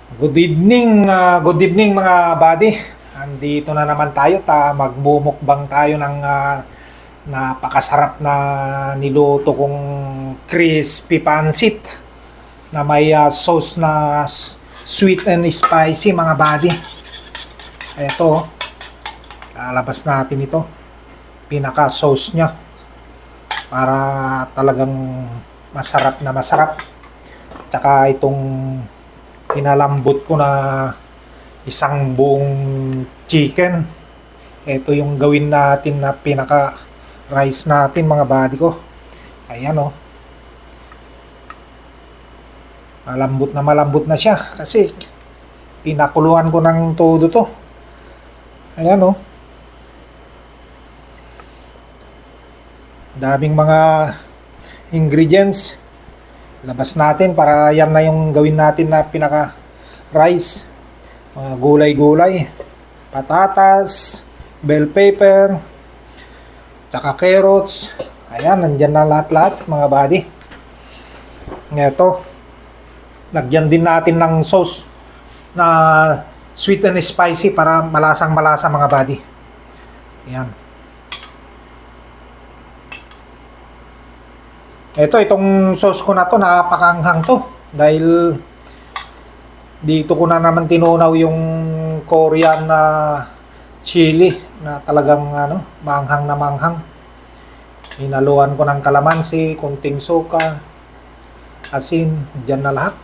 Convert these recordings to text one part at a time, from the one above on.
Good evening mga buddy. Andito na naman tayo, magmumukbang tayo ng napakasarap na niluto kong crispy pancit na may sauce na sweet and spicy mga buddy. Ito, lalabas natin ito. Pinaka sauce niya para talagang masarap na masarap. Tsaka itong pinalambot ko na isang buong chicken. Ito yung gawin natin na pinaka rice natin mga buddy ko. Ayan o. Malambot na siya kasi pinakuluan ko ng todo to. Ayan o. Daming mga ingredients. Labas natin para yan na yung gawin natin na pinaka rice. Mga gulay-gulay, patatas, bell pepper, tsaka carrots. Ayan, nandyan na lahat-lahat mga buddy. Ito, lagyan din natin ng sauce na sweet and spicy para malasang-malasa mga buddy. Ayan. Itong sauce ko na to, napakaanghang to. Dahil dito ko na naman tinunaw yung Korean na chili na talagang maanghang na maanghang. Hinaluan ko ng kalamansi, konting suka, asin, dyan na lahat.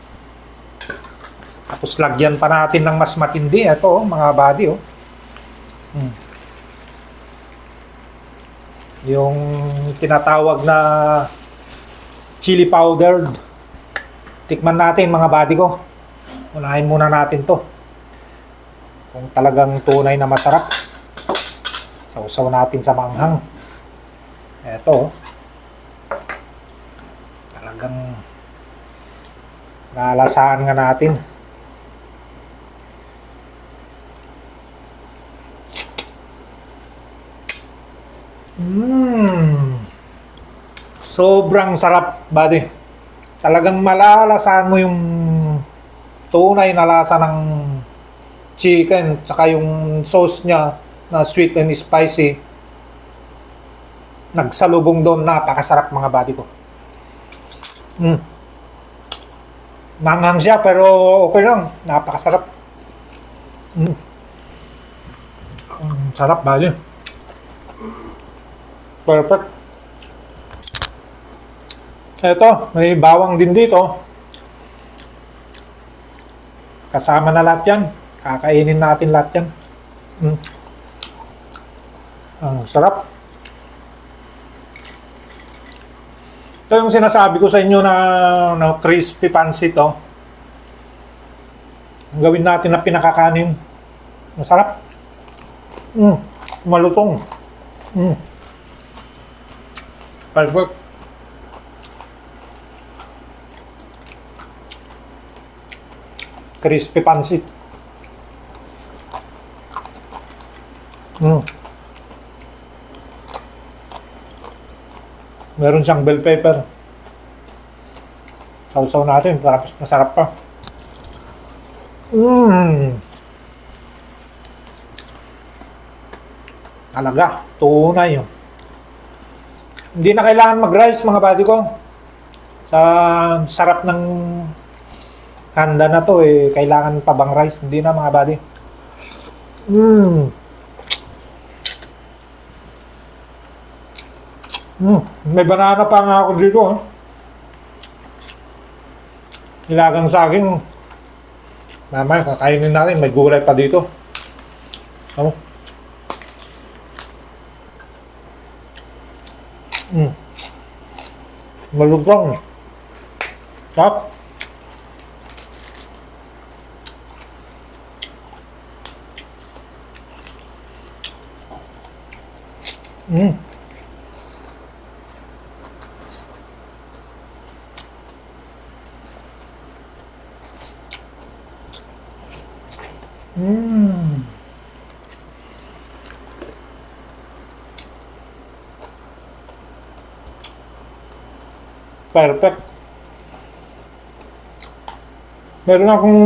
Tapos lagyan pa natin ng mas matindi. Ito mga buddy yung tinatawag na chili powder. Tikman natin mga buddy ko. Unahin muna natin to. Kung talagang tunay na masarap. Sausaw natin sa manghang. Eto. Talagang nalasahan nga natin. Sobrang sarap, buddy. Talagang malalasahan mo yung tunay na lasa ng chicken tsaka yung sauce niya na sweet and spicy. Nagsalubong doon, napakasarap mga buddy ko. Manghang siya pero okay lang, napakasarap. Sarap buddy. Perfect. Ito, may bawang din dito. Kasama na lahat yan. Kakainin natin lahat yan. Ang sarap. Ito yung sinasabi ko sa inyo na crispy pancit. Ang gawin natin na pinakakanin. Masarap. Malutong. Perfect. Crispy pancit. Meron siyang bell pepper. Sausaw natin, tapos masarap pa. Talaga, tunay. Hindi na kailangan mag-rice mga buddy ko. Sa sarap ng handa na to kailangan pa bang rice? Hindi na mga buddy. May banana pa nga ako dito. Nilagang saging. Mamaya kakainin natin, may gulay pa dito. Malutong. Sarap. Perfect. Meron akong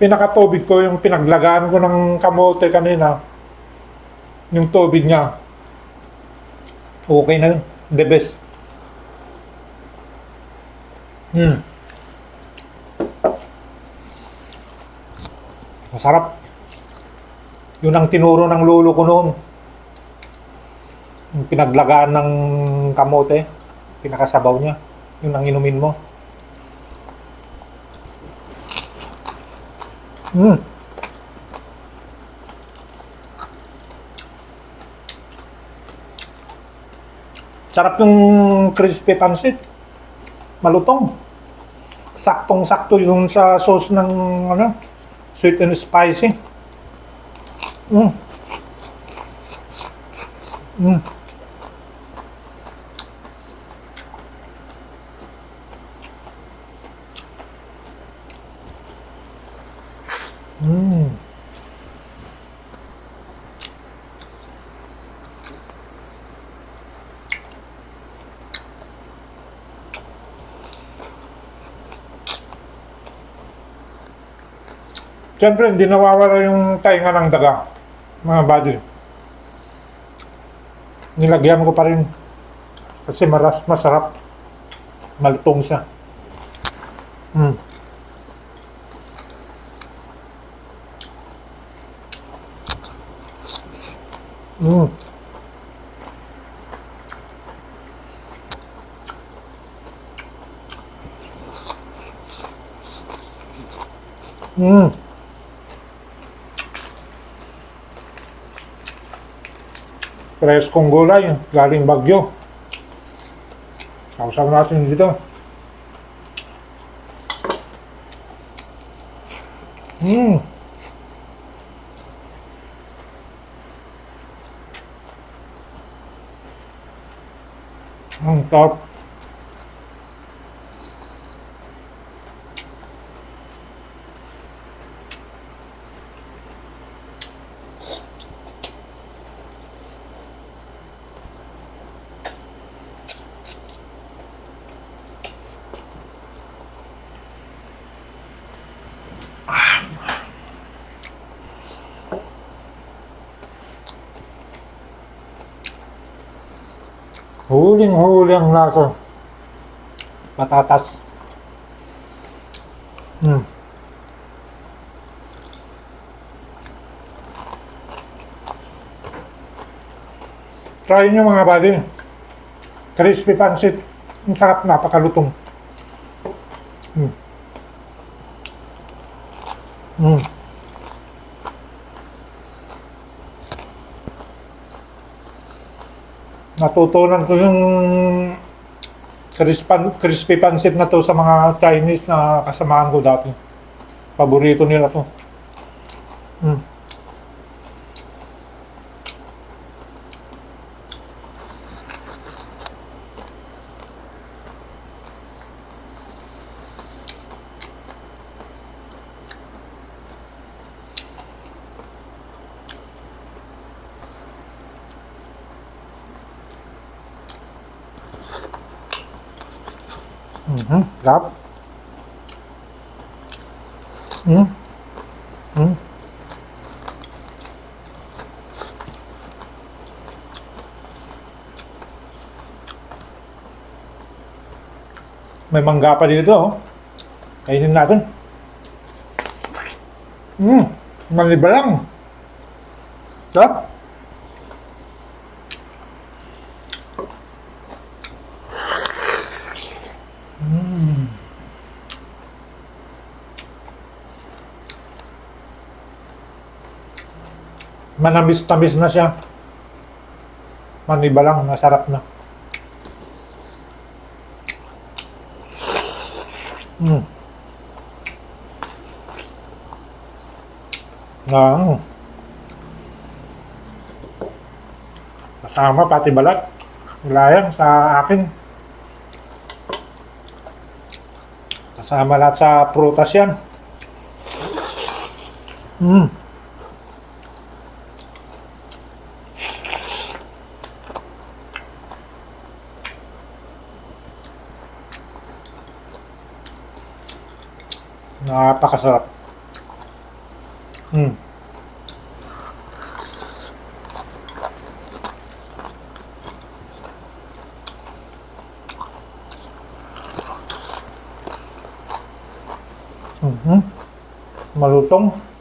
pinakatubig ko, yung pinaglagaan ko ng kamote kanina, yung tubig niya, okay na yun. The best. Masarap. Yun ang tinuro ng lolo ko noon. Yung pinaglagaan ng kamote, pinakasabaw niya. Yun ang inumin mo. Sarap yung crispy pancit. Malutong. Saktong-sakto yung sa sauce ng ano, sweet and spicy. Mm. Mm. Mm. Siyempre, hindi nawawala yung tainga ng daga, mga buddy. Nilagyan ko pa rin kasi masarap. Malutong siya. Mm. Mm. Mm. Preskong gulay, galing Bagyo. Sausaw natin dito. Mm. Ang top. Huling-huli ang lasa. Patatas. Mm. Try nyo mga buddy. Crispy pancit. Ang sarap, napakalutong. Mm. Mm. Natutunan ko yung crispy pancit na to sa mga Chinese na kasamahan ko dati. Paborito nila to. Mm. Sarap. Mm. Mm. May mangga pa dito, oh. Kainin natin. Maliba lang. Sarap. Manamis-tamis na siya. Maniba lang, masarap na. Kasama pati balat. Wala yan sa akin. Kasama lahat sa prutas yan. Napakasarap. Mm. Mhm. Malutong.